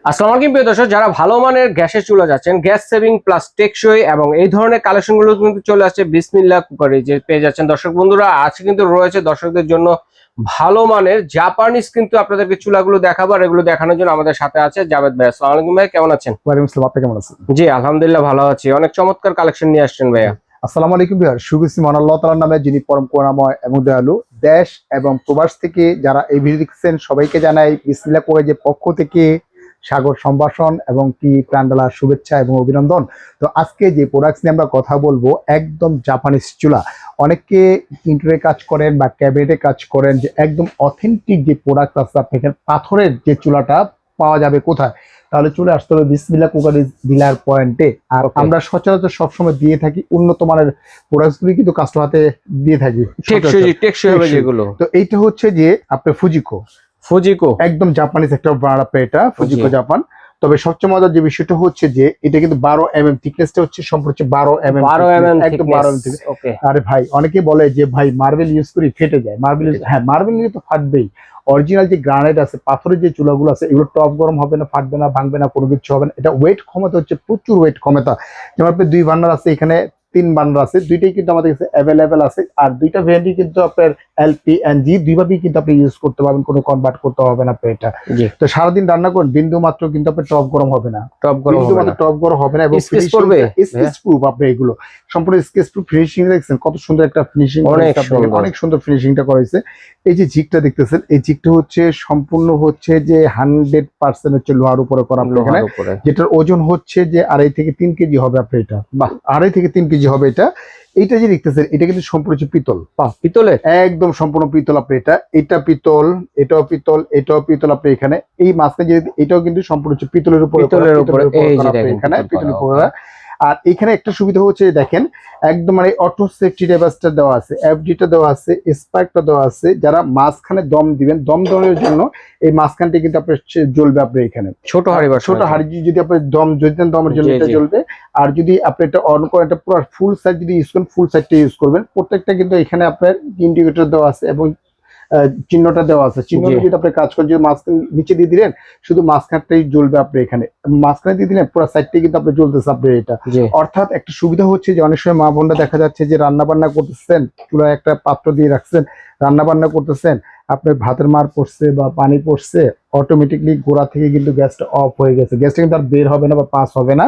আসসালামু আলাইকুম প্রিয় দর্শক, যারা ভালো মানের গ্যাসের চুলা যাচ্ছেন, গ্যাস সেভিং প্লাস টেকসই এবং এই ধরনের কালেকশন গুলো কিন্তু চলে আসছে বিসমিল্লাহ কুকারে যে পেয়ে যাচ্ছেন। দর্শক বন্ধুরা, আজকে কিন্তু রয়েছে দর্শকদের জন্য ভালো মানের জাপানিজ কিন্তু আপনাদেরকে চুলাগুলো দেখাবো। আর এগুলো দেখানোর জন্য আমাদের সাথে আছে জাভেদ ভাই। আসসালামু আলাইকুম ভাই, কেমন আছেন? ওয়ালাইকুম আসসালাম। আপনি কেমন আছেন? জি আলহামদুলিল্লাহ ভালো আছি। অনেক চমৎকার কালেকশন নিয়ে আসছেন ভাইয়া। আসসালামু আলাইকুম ভাইয়া। শুভেচ্ছা মহান আল্লাহ তাআলার নামে, যিনি পরম করুণাময় এবং দয়ালু। দেশ এবং প্রবাস থেকে যারা এই ভিডিও দেখছেন সবাইকে জানাই বিসমিল্লাহ কলেজের পক্ষ থেকে সাগর সম্ভাষণ এবং কি প্রাণডালা শুভেচ্ছা এবং অভিনন্দন। তো আজকে যে প্রোডাক্টস নিয়ে আমরা কথা বলবো, একদম জাপানিজ চুলা। অনেকে ইন্টেরিয়রে কাজ করেন বা ক্যাবিনেটে কাজ করেন, যে একদম অথেন্টিক যে প্রোডাক্ট আছে আপনি এখানে পাথরের যে চুলাটা পাওয়া যাবে কোথায়, তাহলে চলে আসতে হবে বিসমিল্লাহ কুকার ডিলার পয়েন্টে। আর আমরা সচরাচর সবসময় দিয়ে থাকি উন্নত মানের প্রোডাক্টসগুলি, কিন্তু কাস্টমার হাতে দিয়ে থাকি টেকসই হবে যেগুলো। তো এইটা হচ্ছে যে আপনার ফুজিকো একদম জাপানিজ একটা ব্র্যান্ড, আপনার এটা ফুজিকো জাপান। তবে সবচেয়ে মজার যে বিষয়টা হচ্ছে যে এটা কিন্তু 12 mm থিকনেসটা হচ্ছে সম্পূর্ণ হচ্ছে 12 mm একদম 12 mm। আরে ভাই, অনেকে বলে যে ভাই মার্বেল ইউজ করি ফেটে যায়। হ্যাঁ, মার্বেল নিয়ে তো ফাটবেই। অরিজিনাল যে গ্রানাইট আছে, পাথরের যে চুলাগুলো আছে, এগুলো টপ গরম হবে না, ফাটবে না, ভাঙবে না, কোনো কিছু হবে না। এটা ওয়েট ক্ষমতা হচ্ছে প্রচুর ওয়েট ক্ষমতা। যেমন আপনি 2 বার্নার আছে, এখানে 3 বার্নার আছে, দুইটাই কিন্তু আমাদের কাছে অ্যাভেলেবেল আছে। আর দুইটা ভ্যারিয়েন্টই কিন্তু আপনার এলপি এন্ড জি দুইভাবেই কিন্তু আপনি ইউজ করতে পারবেন, কোনো কনভার্ট করতে হবে না আপনার এটা। তো সারাদিন রান্না করেন, বিন্দু মাত্র কিন্তু আপনার টপ গরম হবে না, টপ গরম হবে না এবং স্কেচ প্রুফ। আপনি এগুলো সম্পূর্ণ স্কেচ প্রুফ। ফিনিশিং দেখছেন কত সুন্দর একটা ফিনিশিং, অনেক সুন্দর ফিনিশিংটা করেছে। এই যে জিগটা দেখতেছেন, এই জিগটা হচ্ছে সম্পূর্ণ হচ্ছে যে 100% হচ্ছে লোহার উপরে করা, এখানে যেটার ওজন হচ্ছে যে 2.5 থেকে 3 কেজি হবে আপনার এটা। বাহ, 2.5 থেকে 3 কেজি হবে এটা। এইটা যে দেখতেছেন, এটা কিন্তু সম্পূর্ণ পিতল। পিতলের একদম সম্পূর্ণ পিতল আপনি এটা পিতল, এটাও পিতল, এটাও পিতল। আপনি এখানে এই মাঝখানে যে এটাও কিন্তু সম্পূর্ণ পিতলের উপরে এখানে পিতলের উপরে। আর এখানে একটা সুবিধা হচ্ছে দেখেন, একদম মানে অটো সেফটি ডিভাইসটা দেওয়া আছে, এফডিটা দেওয়া আছে, স্পার্কটা দেওয়া আছে। যারা মাঝখানে দম দিবেন, দম দেওয়ার জন্য এই মাঝখানটা কিন্তু আপনার জ্বলবে। আপনি এখানে ছোট হাড়ি যদি আপনি দম যদি দেন, দমের জন্য এটা জ্বলবে। আর যদি আপনি এটা অন করেন, এটা পুরো ফুল সাইজ যদি ইউজ করেন, ফুল সাইজটা ইউজ করবেন। প্রত্যেকটা কিন্তু এখানে আপনার ইন্ডিকেটর দেওয়া আছে এবং চিহ্নটা দেওয়া আছে। চিহ্নটা যদি আপনি কাজ করেন, যদি মাঝখানে নিচে দিয়ে দিলেন, শুধু মাঝখানটাই জ্বলবে। আপনি এখানে মাঝখানে দিয়ে দিলেন, পুরো সাইডটাই কিন্তু আপনি জ্বলতেছে আপনি এটা। অর্থাৎ একটা সুবিধা হচ্ছে যে অনেক সময় মা বোনরা দেখা যাচ্ছে যে রান্না বান্না করতেছেন, চুলায় একটা পাত্র দিয়ে রাখছেন, রান্না বান্না করতেছেন, আপনার ভাতের মার পড়ছে বা পানি পড়ছে, অটোমেটিকলি গোড়া থেকে কিন্তু গ্যাসটা অফ হয়ে গেছে। গ্যাসটা কিন্তু আর বের হবে না বা পাস হবে না।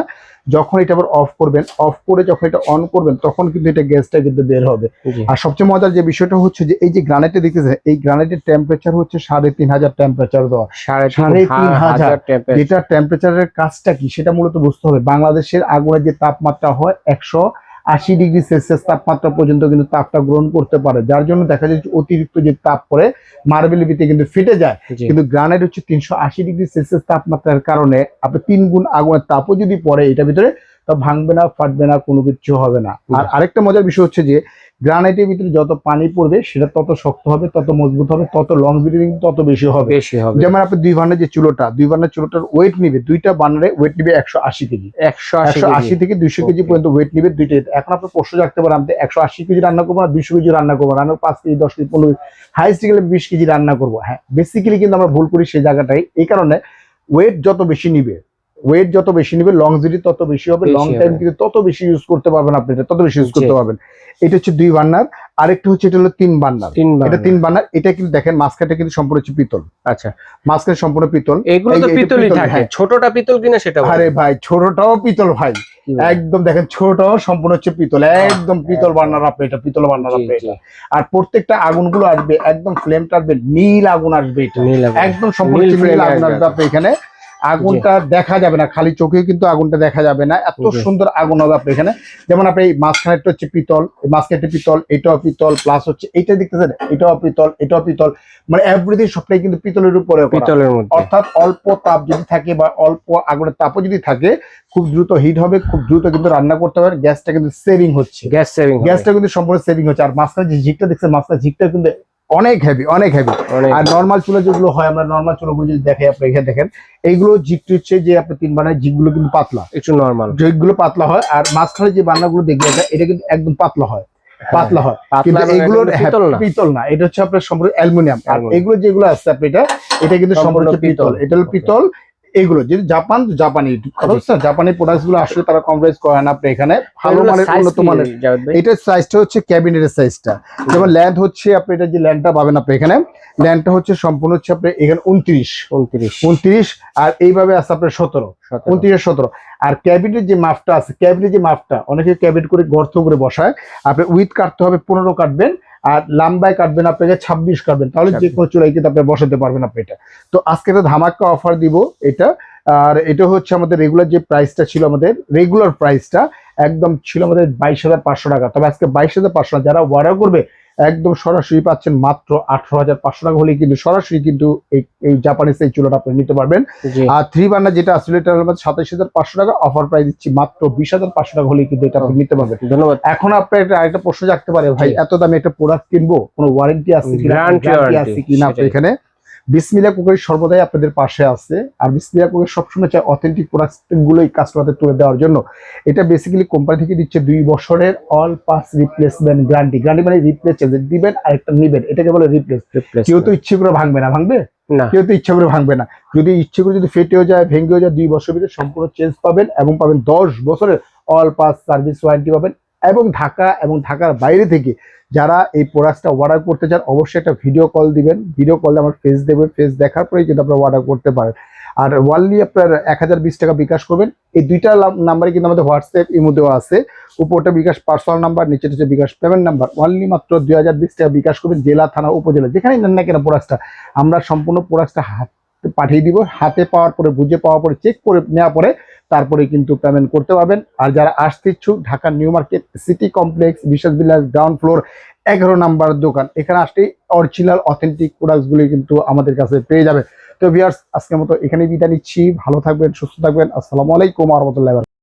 যখন এটা আবার অফ করবেন, অফ করে যখন এটা অন করবেন, তখন কিন্তু এটা গ্যাসটা কিন্তু বের হবে। আর সবচেয়ে মজার যে বিষয়টা হচ্ছে যে এই যে গ্রানাইটে দেখতেছেন, এই গ্রানাইটের টেম্পারেচার হচ্ছে 3500 টেম্পারেচার দেওয়া। 3500 যেটা টেম্পারেচারের কাজটা কি সেটা মূলত বুঝতে হবে। বাংলাদেশের আগুনের যে তাপমাত্রা হয় 180°C তাপমাত্রা পর্যন্ত কিন্তু তাপটা গ্রহণ করতে পারে, যার জন্য দেখা যায় অতিরিক্ত যে তাপ পড়ে মার্বেলের ভিতরে কিন্তু ফেটে যায়। কিন্তু গ্রানাইট হচ্ছে 380°C তাপমাত্রার কারণে আপনি 3 গুণ আগুনের তাপও যদি পড়ে এটার ভিতরে, তা ভাঙবে না, ফাটবে না, কোনো কিছু হবে না। আর আরেকটা মজার বিষয় হচ্ছে যে গ্রানাইটের ভিতরে যত পানি পড়বে সেটা তত শক্ত হবে, তত মজবুত হবে, তত লংজিভিটি তত বেশি হবে। যেমন আপনি 2 বার্নার যে চুলোটা, 2 বার্নার চুলোটার ওয়েট নিবে, দুইটা বার্নারে ওয়েট নিবে 180 কেজি, 180 থেকে 200 কেজি পর্যন্ত ওয়েট নিবে দুইটাই। এখন আপনি প্রশ্ন রাখতে পারেন, আপনি 180 কেজি রান্না করবো না 200 কেজি রান্না করবো, রান্না 5 কেজি, 10 কেজি, 15 হাইস্ট গেলে 20 কেজি রান্না করবো। হ্যাঁ, বেসিক্যালি কিন্তু আমরা ভুল করি সেই জায়গাটাই। এই কারণে ওয়েট যত বেশি নিবে, লংজিভিটি তত বেশি হবে, লং টাইম কিন্তু তত বেশি ইউজ করতে পারবেন আপনি, এটা তত বেশি ইউজ করতে পারবেন। এটা হচ্ছে 2 বার্নার। আরেকটা হচ্ছে এটা হলো 3 বার্নার। এটা 3 বার্নার। এটা কিন্তু দেখেন মাঝখানটা কিন্তু সম্পূর্ণ হচ্ছে পিতল। আচ্ছা, মাঝখানে সম্পূর্ণ পিতল। এগুলো তো পিতলই থাকে। ছোটটা পিতল কিনা সেটা? আরে ভাই, ছোটটাও পিতল ভাই, একদম দেখেন ছোটটাও সম্পূর্ণ হচ্ছে পিতল, একদম পিতল বার্নার আপনি এটা, পিতল বার্নার আপনি এটা। আর প্রত্যেকটা আগুনগুলো আসবে একদম ফ্লেমটা আসবে নীল আগুন আসবে, এটা একদম সম্পূর্ণ নীল আগুন আসবে আপনি এখানে। আগুনটা দেখা যাবে না, খালি চোখে কিন্তু আগুনটা দেখা যাবে না, এত সুন্দর আগুন হবে আপনি এখানে। যেমন আপনি মাঝখানেরটা হচ্ছে পিতল, মাঝখানেরটা পিতল, এটাও পিতল, প্লাস হচ্ছে এইটা দেখতেছেন, এটাও পিতল, এটাও পিতল, মানে এভরিথিং সবটাই কিন্তু পিতলের উপরে, পিতলের মধ্যে। অর্থাৎ অল্প তাপ যদি থাকে বা অল্প আগুনের তাপও যদি থাকে, খুব দ্রুত হিট হবে, খুব দ্রুত কিন্তু রান্না করতে হবে। গ্যাসটা কিন্তু সেভিং হচ্ছে, গ্যাসটা কিন্তু সম্পূর্ণ সেভিং হচ্ছে। আর মাঝখানে যে ঝিকটা দেখছেন, মাঝখানে ঝিকটা কিন্তু অনেক হেভি। আর নর্মাল চুলা যেগুলো হয়, আমরা নর্মাল চুলাগুলো যদি দেখাই, আপনি এখানে দেখেন এইগুলো জিগটা হচ্ছে যে আপনি 3 বার্নার জিগগুলো কিন্তু পাতলা, একটু নর্মাল জিগগুলো পাতলা হয়। আর মাঝখানে যে বার্নারগুলো দেখবেন এটা কিন্তু একদম পাতলা হয়, কিন্তু এগুলো পিতল না, এটা হচ্ছে আপনার সম্পূর্ণ অ্যালুমিনিয়াম। আর এগুলো যেগুলো আছে আপনি এটা কিন্তু সম্পূর্ণ পিতল, এটা হলো পিতল। এগুলো যদি জাপান জাপানি জাপানি প্রোডাক্টস গুলো আসলে তারা কম্প্রোমাইজ করে না আপনি এখানে ভালো মানের উন্নত মানের। এটার সাইজটা হচ্ছে ক্যাবিনেটের সাইজটা, যেমন ল্যান্ড হচ্ছে আপনি এটা যে ল্যান্ডটা পাবেন আপনি এখানে, ল্যান্ডটা হচ্ছে সম্পূর্ণ হচ্ছে আপনি এখানে 29 আর এইভাবে আছে আপনার 17 29 আর ক্যাবিনেট যে মাপটা আছে, ক্যাবিনেট যে মাপটা অনেকে ক্যাবিনেট করে গর্ত করে বসায়, আপনি উইথ কাটতে হবে 15 কাটবেন আর লাম্বায় কাটবেন আপনাকে 26 কাটবেন, তাহলে যে কোনো চুলাই কিন্তু আপনি বসাতে পারবেন আপনি এটা। তো আজকে একটা ধামাকা অফার দিব এটা। আর এটা হচ্ছে আমাদের রেগুলার যে প্রাইসটা ছিল, আমাদের রেগুলার প্রাইসটা একদম ছিল আমাদের 22,500 টাকা, তবে আজকে 22,500 যারা অর্ডার করবে একদম সরাসরি পাচ্ছেন মাত্র 18,500 টাকা হলে কিন্তু সরাসরি কিন্তু এই জাপানিজ এই চুলাটা আপনি নিতে পারবেন। আর 3 বার্নার যেটা আসলে এটা হলো 27,500 টাকা, অফার প্রাইস দিচ্ছি মাত্র 20,500 টাকা হলে কিন্তু এটা আপনি নিতে পারবেন। ধন্যবাদ। এখন আপনার আরেকটা প্রশ্ন জাগতে পারে, ভাই এত দামে একটা প্রোডাক্ট কিনবো, কোনো ওয়ারেন্টি আছে কিনা, গ্যারান্টি আছে কিনা? আপনি এখানে বিসমিল্লাহ কুকারি সর্বদাই আপনাদের পাশে আছে, আর বিসমিল্লাহ কুকারি সবসময় চাই অথেন্টিক প্রোডাক্ট গুলোই কাস্টমারদের তুলে দেওয়ার জন্য। এটা বেসিক্যালি কোম্পানি থেকে দিচ্ছে 2 বছরের all parts replacement guarantee. Guarantee মানে রিপ্লেস দিবেন আর একটা নিবেন, এটাকে বলে রিপ্লেস। কেউ তো ইচ্ছে করে ভাঙবে না, ভাঙবে না, কেউ তো ইচ্ছে করে ভাঙবে না। যদি ইচ্ছে করে যদি ফেটেও যায়, ভেঙেও যায়, 2 বছরের ভিতরে সম্পূর্ণ চেঞ্জ পাবেন এবং পাবেন 10 বছরের অল পার্টস সার্ভিস ওয়ারেন্টি পাবেন। এবং ঢাকা এবং ঢাকার বাইরে থেকে যারা এই প্রোডাক্টটা অর্ডার করতে চান অবশ্যই একটা ভিডিও কল দিবেন, ভিডিও কলে আমার ফেস দেবেন, ফেস দেখার পরেই কিন্তু আপনারা অর্ডার করতে পারেন। আর ওয়ানলি আপনার 1020 টাকা বিকাশ করবেন। এই দুইটা নাম্বারে কিন্তু আমাদের হোয়াটসঅ্যাপ ইমোতেও আছে, উপরটা বিকাশ পার্সোনাল নাম্বার, নিচেটা হচ্ছে বিকাশ পেমেন্ট নাম্বার। ওয়ানলি মাত্র 2020 টাকা বিকাশ করবেন, জেলা থানা উপজেলা যেখানেই নেন না কেন প্রোডাক্টটা, আমরা সম্পূর্ণ প্রোডাক্টটা হাতে পাঠিয়ে দিব। হাতে পাওয়ার পরে, বুঝে পাওয়ার পরে, চেক করে নেওয়ার পরে তারপরে কিন্তু পেমেন্ট করতে পারবেন। আর যারা আসতে ইচ্ছুক, Dhaka new market city complex বিশ্বাস বিলাস গ্রাউন্ড ফ্লোর 11 নাম্বার দোকান, এখানে আসলেই অরিজিনাল অথেন্টিক প্রোডাক্টগুলি কিন্তু আমাদের কাছে পেয়ে যাবে। তো ভিউয়ার্স আজকের মতো এখানেই বিদায় নিচ্ছি, ভালো থাকবেন, সুস্থ থাকবেন, আসসালামু আলাইকুম ওয়া রাহমাতুল্লাহি।